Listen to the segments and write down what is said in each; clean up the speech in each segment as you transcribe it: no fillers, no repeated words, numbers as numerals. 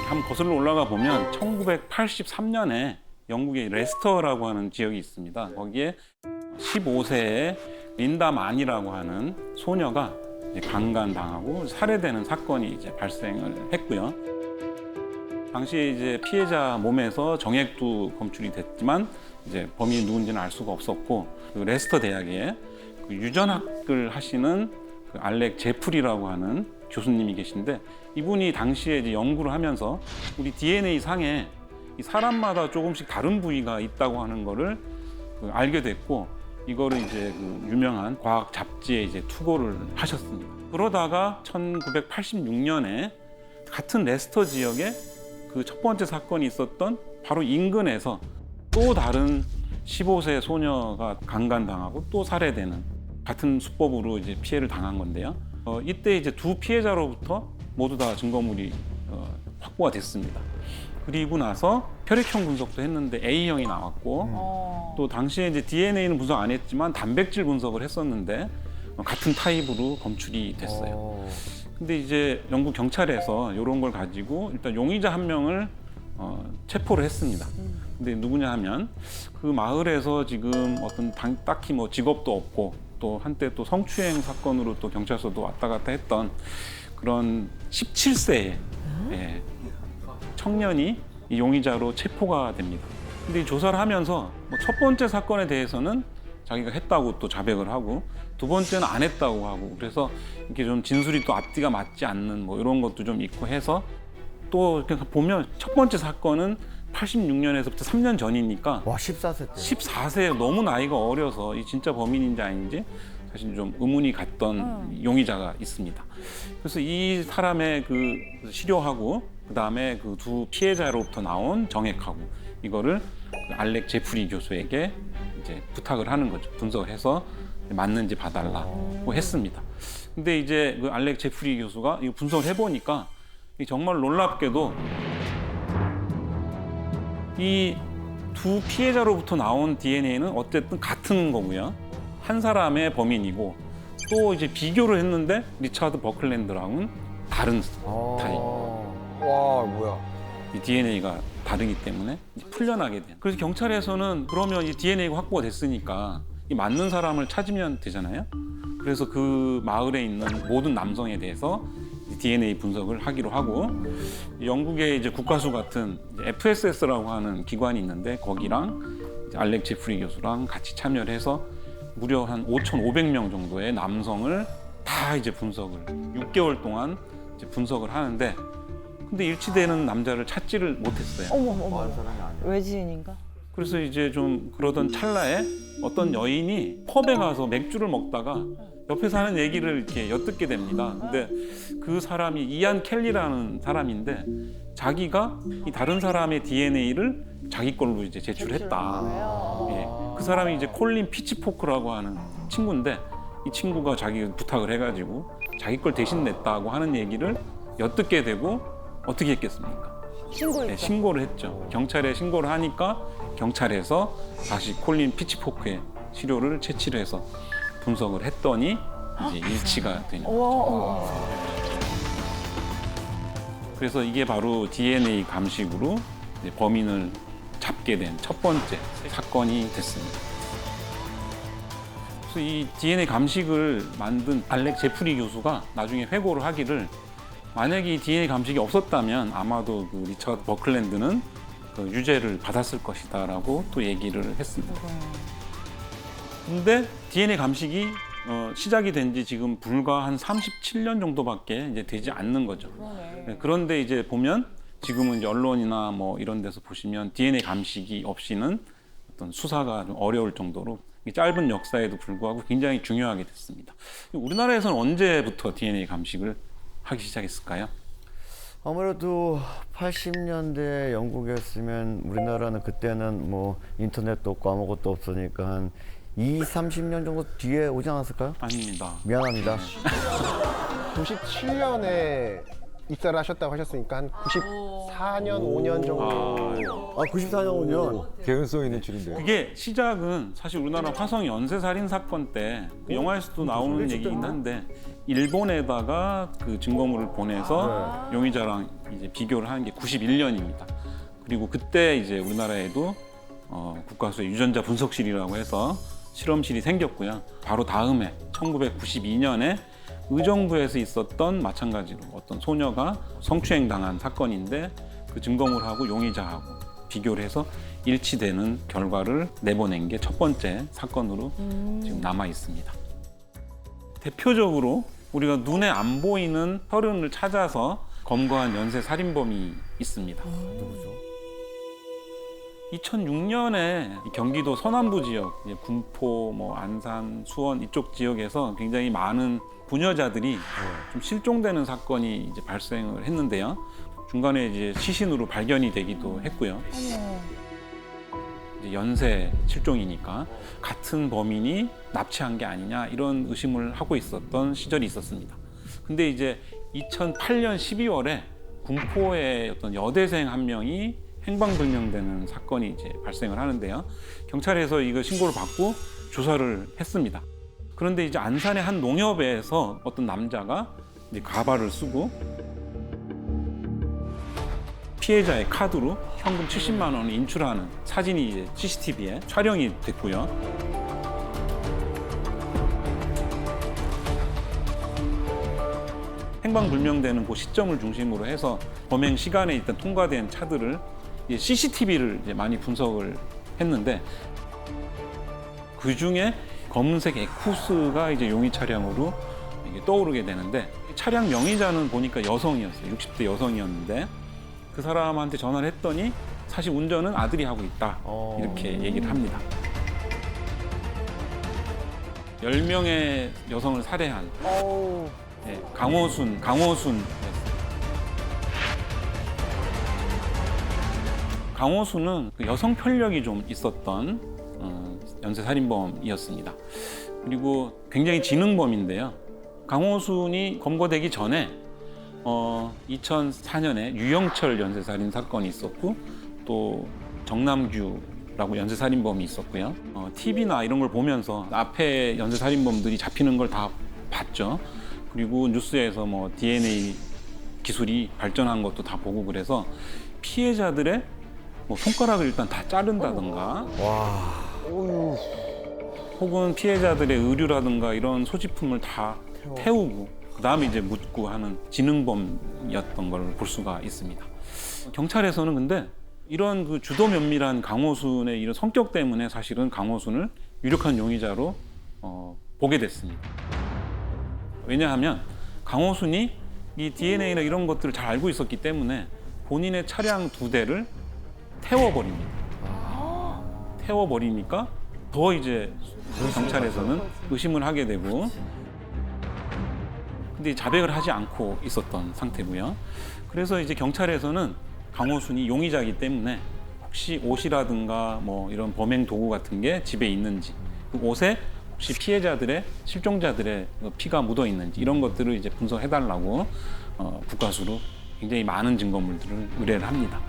한번 거슬러 올라가 보면 1983년에 영국의 레스터라고 하는 지역이 있습니다. 거기에 15세의 린다 만이라고 하는 소녀가 강간당하고 살해되는 사건이 이제 발생을 했고요. 당시에 이제 피해자 몸에서 정액도 검출이 됐지만 이제 범인이 누군지는 알 수가 없었고, 그 레스터 대학에 그 유전학을 하시는 그 알렉 제프리라고 하는 교수님이 계신데, 이분이 당시에 이제 연구를 하면서 우리 DNA 상에 이 사람마다 조금씩 다른 부위가 있다고 하는 거를 그 알게 됐고, 이거를 이제 그 유명한 과학 잡지에 이제 투고를 하셨습니다. 그러다가 1986년에 같은 레스터 지역에 그 첫 번째 사건이 있었던 바로 인근에서 또 다른 15세 소녀가 강간당하고 또 살해되는 같은 수법으로 이제 피해를 당한 건데요. 이때 이제 두 피해자로부터 모두 다 증거물이 확보가 됐습니다. 그리고 나서 혈액형 분석도 했는데 A형이 나왔고, 또 당시에 이제 DNA는 분석 안 했지만 단백질 분석을 했었는데 같은 타입으로 검출이 됐어요. 근데 이제 영국 경찰에서 이런 걸 가지고 일단 용의자 한 명을 체포를 했습니다. 근데 누구냐 하면 그 마을에서 지금 어떤 딱히 뭐 직업도 없고 또 한때 또 성추행 사건으로 또 경찰서도 왔다 갔다 했던 그런 17세의 청년이 이 용의자로 체포가 됩니다. 근데 이 조사를 하면서 뭐 첫 번째 사건에 대해서는 자기가 했다고 또 자백을 하고, 두 번째는 안 했다고 하고, 그래서 이렇게 좀 진술이 또 앞뒤가 맞지 않는 뭐 이런 것도 좀 있고 해서, 또 이렇게 보면 첫 번째 사건은 86년에서부터 3년 전이니까 와, 14세 때. 14세, 너무 나이가 어려서 이 진짜 범인인지 아닌지 사실 좀 의문이 갔던 용의자가 있습니다. 그래서 이 사람의 그 시료하고 그다음에 그 두 피해자로부터 나온 정액하고 이거를 그 알렉 제프리 교수에게 이제 부탁을 하는 거죠. 분석을 해서 맞는지 봐달라고 했습니다. 근데 이제 그 알렉 제프리 교수가 이 분석을 해보니까 정말 놀랍게도 이 두 피해자로부터 나온 DNA는 어쨌든 같은 거고요. 한 사람의 범인이고, 또 이제 비교를 했는데 리차드 버클랜드랑은 다른 타입. 와, 뭐야. 이 DNA가 다르기 때문에 풀려나게 돼요. 그래서 경찰에서는 그러면 이 DNA가 확보가 됐으니까 이 맞는 사람을 찾으면 되잖아요. 그래서 그 마을에 있는 모든 남성에 대해서 DNA 분석을 하기로 하고, 영국의 이제 국가수 같은 FSS라고 하는 기관이 있는데 거기랑 이제 알렉 제프리 교수랑 같이 참여를 해서 무려 한 5,500명 정도의 남성을 다 이제 분석을 6개월 동안 이제 분석을 하는데, 근데 일치되는 남자를 찾지를 못했어요. 어머. 외지인인가? 그래서 이제 좀 그러던 찰나에 어떤 여인이 펍에 가서 맥주를 먹다가 옆에서 하는 얘기를 이렇게 엿듣게 됩니다. 근데 그 사람이 이안 켈리라는 사람인데, 자기가 이 다른 사람의 DNA를 자기 걸로 이제 제출했다. 예. 그 사람이 이제 콜린 피치포크라고 하는 친구인데, 이 친구가 자기 부탁을 해가지고 자기 걸 대신 냈다고 하는 얘기를 엿듣게 되고 어떻게 했겠습니까? 네, 신고를 했죠. 경찰에 신고를 하니까 경찰에서 다시 콜린 피치포크의 시료를 채취를 해서 분석을 했더니 이제 일치가 되는 거죠. 그래서 이게 바로 DNA 감식으로 이제 범인을 잡게 된 첫 번째 사건이 됐습니다. 그래서 이 DNA 감식을 만든 알렉 제프리 교수가 나중에 회고를 하기를, 만약에 이 DNA 감식이 없었다면 아마도 그 리처드 버클랜드는 그 유죄를 받았을 것이다라고 또 얘기를 했습니다. 근데 DNA 감식이 시작이 된 지 지금 불과 한 37년 정도밖에 이제 되지 않는 거죠. 네, 그런데 이제 보면 지금은 이제 언론이나 뭐 이런 데서 보시면 DNA 감식이 없이는 어떤 수사가 좀 어려울 정도로 이 짧은 역사에도 불구하고 굉장히 중요하게 됐습니다. 우리나라에서는 언제부터 DNA 감식을 하기 시작했을까요? 아무래도 80년대 영국이었으면 우리나라는 그때는 뭐 인터넷도 없고 아무것도 없으니까 한 30년 정도 뒤에 오지 않았을까요? 아닙니다. 미안합니다. 97년에 입사를 하셨다고 하셨으니까 한 94년, 5년 정도. 94년 5년. 개연성 있는 줄인데요. 그게 시작은 사실 우리나라 화성 연쇄살인 사건 때 그 영화에서도 나오는 얘기긴 한데, 일본에다가 그 증거물을 보내서 용의자랑 이제 비교를 하는 게 91년입니다. 그리고 그때 이제 우리나라에도 국가수의 유전자 분석실이라고 해서 실험실이 생겼고요. 바로 다음해 1992년에 의정부에서 있었던 마찬가지로 어떤 소녀가 성추행 당한 사건인데 그 증거물하고 용의자하고 비교를 해서 일치되는 결과를 내보낸 게 첫 번째 사건으로 지금 남아 있습니다. 대표적으로 우리가 눈에 안 보이는 혈흔을 찾아서 검거한 연쇄 살인범이 있습니다. 누구죠? 2006년에 경기도 서남부 지역, 이제 군포, 안산, 수원 이쪽 지역에서 굉장히 많은 부녀자들이 좀 실종되는 사건이 이제 발생을 했는데요. 중간에 이제 시신으로 발견이 되기도 했고요. 이제 연쇄 실종이니까 같은 범인이 납치한 게 아니냐 이런 의심을 하고 있었던 시절이 있었습니다. 근데 이제 2008년 12월에 군포의 어떤 여대생 한 명이 행방불명되는 사건이 이제 발생을 하는데요. 경찰에서 이거 신고를 받고 조사를 했습니다. 그런데 이제 안산의 한 농협에서 어떤 남자가 이제 가발을 쓰고 피해자의 카드로 현금 70만 원을 인출하는 사진이 이제 CCTV에 촬영이 됐고요. 행방불명되는 그 시점을 중심으로 해서 범행 시간에 일단 통과된 차들을 CCTV를 이제 많이 분석을 했는데 그 중에 검은색 에쿠스가 이제 용의 차량으로 이게 떠오르게 되는데 차량 명의자는 보니까 여성이었어요. 60대 여성이었는데 그 사람한테 전화를 했더니 사실 운전은 아들이 하고 있다 이렇게 얘기를 합니다. 10명의 여성을 살해한 네, 강호순. 강호순은 그 여성 편력이 좀 있었던 연쇄살인범이었습니다. 그리고 굉장히 지능범인데요. 강호순이 검거되기 전에 2004년에 유영철 연쇄살인 사건이 있었고 또 정남규라고 연쇄살인범이 있었고요. TV나 이런 걸 보면서 앞에 연쇄살인범들이 잡히는 걸 다 봤죠. 그리고 뉴스에서 DNA 기술이 발전한 것도 다 보고 그래서 피해자들의 손가락을 일단 다 자른다든가 혹은 피해자들의 의류라든가 이런 소지품을 다 태우고 그다음에 이제 묻고 하는 지능범이었던 걸 볼 수가 있습니다. 경찰에서는 근데 이런 그 주도 면밀한 강호순의 이런 성격 때문에 사실은 강호순을 유력한 용의자로 보게 됐습니다. 왜냐하면 강호순이 이 DNA나 이런 것들을 잘 알고 있었기 때문에 본인의 차량 2대를 태워버립니다. 태워버리니까 더 이제 경찰에서는 의심을 하게 되고 근데 자백을 하지 않고 있었던 상태고요. 그래서 이제 경찰에서는 강호순이 용의자이기 때문에 혹시 옷이라든가 이런 범행 도구 같은 게 집에 있는지 그 옷에 혹시 피해자들의 실종자들의 피가 묻어 있는지 이런 것들을 이제 분석해달라고 국가수로 굉장히 많은 증거물들을 의뢰를 합니다.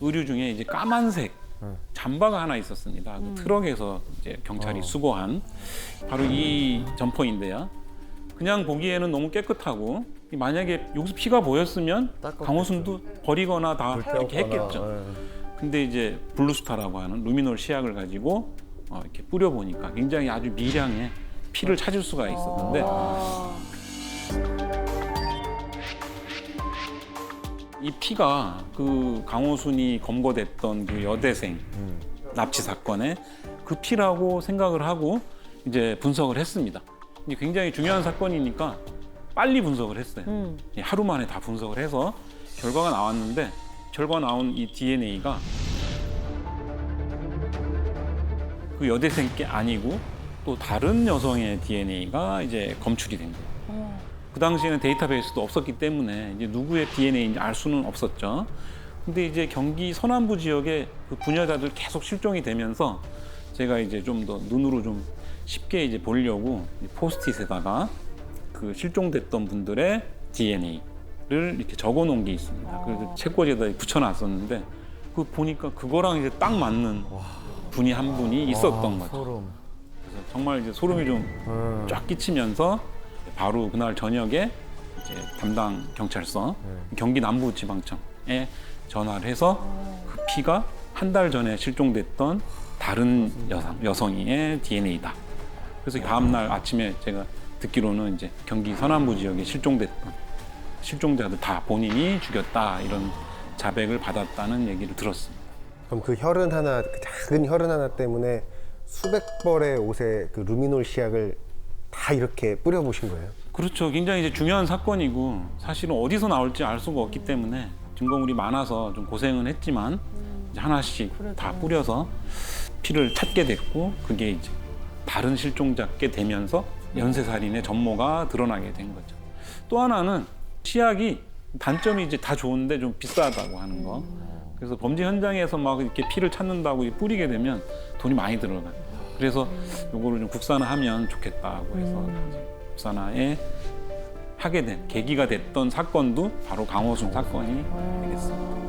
의류 중에 이제 까만색 잠바가 하나 있었습니다. 그 트럭에서 이제 경찰이 수거한 바로 이 점퍼인데요. 그냥 보기에는 너무 깨끗하고 만약에 여기서 피가 보였으면 강호순도 버리거나 다 이렇게 했겠죠. 근데 이제 블루스타라고 하는 루미놀 시약을 가지고 이렇게 뿌려보니까 굉장히 아주 미량의 피를 찾을 수가 있었는데 이 피가 그 강호순이 검거됐던 그 여대생 납치 사건의 그 피라고 생각을 하고 이제 분석을 했습니다. 이게 굉장히 중요한 사건이니까 빨리 분석을 했어요. 하루 만에 다 분석을 해서 결과가 나왔는데 결과 나온 이 DNA가 그 여대생 게 아니고 또 다른 여성의 DNA가 이제 검출이 된 거예요. 그 당시에는 데이터베이스도 없었기 때문에 이제 누구의 DNA인지 알 수는 없었죠. 근데 이제 경기 서남부 지역에 그 부녀자들 계속 실종이 되면서 제가 이제 좀 더 눈으로 좀 쉽게 이제 보려고 포스트잇에다가 그 실종됐던 분들의 DNA를 이렇게 적어 놓은 게 있습니다. 그래서 책꽂이에다 붙여놨었는데 그 보니까 그거랑 이제 딱 맞는 분이 한 분이 있었던 거죠. 소름. 그래서 정말 이제 소름이 좀 쫙 끼치면서 바로 그날 저녁에 이제 담당 경찰서 경기 남부지방청에 전화를 해서 그 피가 한 달 전에 실종됐던 다른 여성의 DNA다. 그래서 다음 날 아침에 제가 듣기로는 이제 경기 서남부 지역에 실종됐던 실종자들 다 본인이 죽였다 이런 자백을 받았다는 얘기를 들었습니다. 그럼 그 혈흔 하나, 그 작은 혈흔 하나 때문에 수백 벌의 옷에 그 루미놀 시약을 다 이렇게 뿌려보신 거예요? 그렇죠. 굉장히 이제 중요한 사건이고 사실은 어디서 나올지 알 수가 없기 때문에 증거물이 많아서 좀 고생은 했지만 이제 하나씩 다 뿌려서 피를 찾게 됐고 그게 이제 다른 실종자께 되면서 연쇄살인의 전모가 드러나게 된 거죠. 또 하나는 치약이 단점이 이제 다 좋은데 좀 비싸다고 하는 거. 그래서 범죄 현장에서 막 이렇게 피를 찾는다고 뿌리게 되면 돈이 많이 들어가요. 그래서 요거를 좀 국산화하면 좋겠다고 해서 이제 국산화에 하게 된 계기가 됐던 사건도 바로 강호순 사건이 되겠습니다.